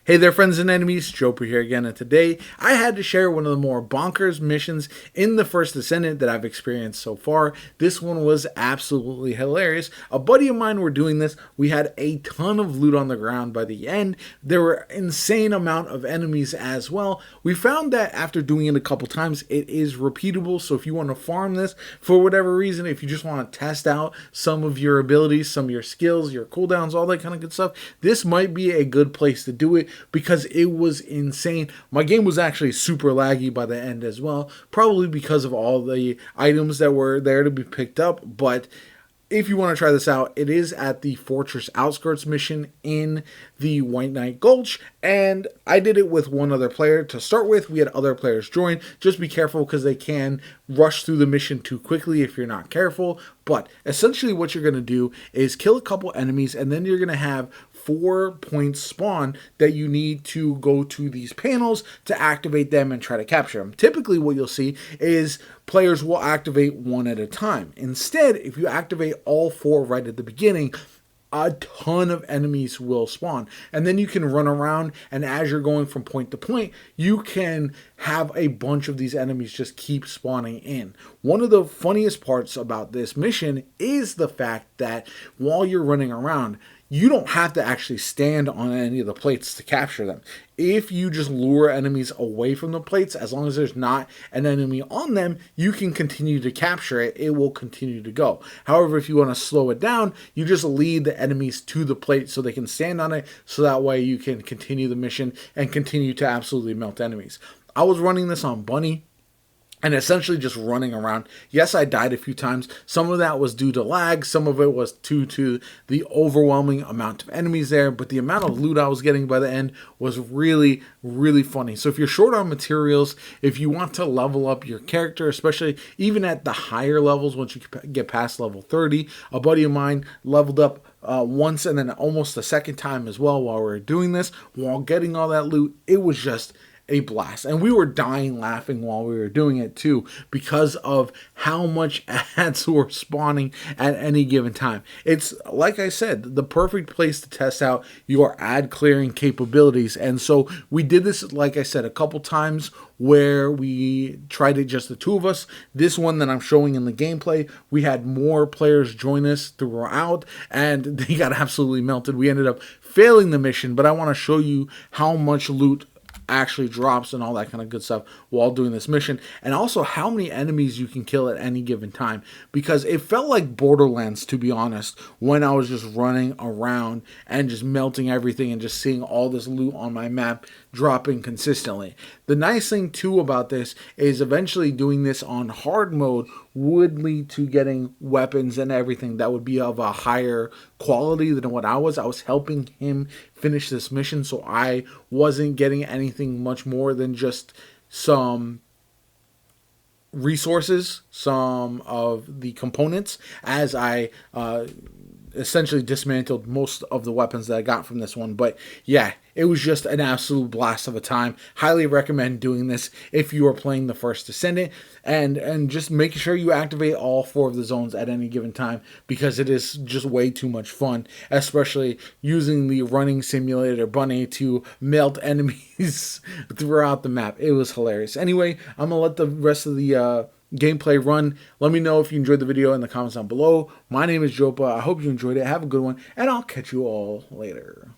Hey there, friends and enemies, JoPa here again, and today I had to share one of the more bonkers missions in the First Descendant that I've experienced so far. This one was absolutely hilarious. A buddy of mine were doing this. We had a ton of loot on the ground by the end. There were insane amount of enemies as well. We found that after doing it a couple times, it is repeatable, so if you want to farm this for whatever reason, if you just want to test out some of your abilities, some of your skills, your cooldowns, all that kind of good stuff, this might be a good place to do it, because it was insane. My game was actually super laggy by the end as well, probably because of all the items that were there to be picked up. But if you want to try this out, it is at the Fortress Outskirts mission in the White Knight Gulch, and I did it with one other player to start with. We had other players join. Just be careful, because they can rush through the mission too quickly if you're not careful. But essentially what you're going to do is kill a couple enemies, and then you're going to have 4 points spawn that you need to go to these panels to activate them and try to capture them. Typically what you'll see is players will activate one at a time. Instead, if you activate all 4 right at the beginning, a ton of enemies will spawn, and then you can run around, and as you're going from point to point, you can have a bunch of these enemies just keep spawning in. One of the funniest parts about this mission is the fact that while you're running around, you don't have to actually stand on any of the plates to capture them. If you just lure enemies away from the plates, as long as there's not an enemy on them, you can continue to capture it. It will continue to go. However, if you want to slow it down, you just lead the enemies to the plate so they can stand on it, so that way you can continue the mission and continue to absolutely melt enemies. I was running this on Bunny, and essentially just running around. Yes, I died a few times. Some of that was due to lag. Some of it was due to the overwhelming amount of enemies there. But the amount of loot I was getting by the end was really, really funny. So if you're short on materials, if you want to level up your character, especially even at the higher levels, once you get past level 30, a buddy of mine leveled up once and then almost a second time as well while we were doing this. While getting all that loot, it was just a blast, and we were dying laughing while we were doing it too, because of how much ads were spawning at any given time. It's, like I said, the perfect place to test out your ad clearing capabilities. And so we did this, like I said, a couple times where we tried it just the two of us. This one that I'm showing in the gameplay, we had more players join us throughout, and they got absolutely melted. We ended up failing the mission, but I want to show you how much loot actually drops and all that kind of good stuff while doing this mission, and also how many enemies you can kill at any given time, because it felt like Borderlands, to be honest, when I was just running around and just melting everything and just seeing all this loot on my map dropping consistently. The nice thing too about this is eventually doing this on hard mode would lead to getting weapons and everything that would be of a higher quality than what I was. I was helping him finish this mission, so I wasn't getting anything much more than just some resources, some of the components, as I essentially dismantled most of the weapons that I got from this one. But yeah, it was just an absolute blast of a time. Highly recommend doing this if you are playing the First Descendant, and just making sure you activate all 4 of the zones at any given time, because it is just way too much fun, especially using the running simulator Bunny to melt enemies throughout the map. It was hilarious. Anyway, I'm gonna let the rest of the gameplay run. Let me know if you enjoyed the video in the comments down below. My name is JoPa. I hope you enjoyed it. Have a good one, and I'll catch you all later.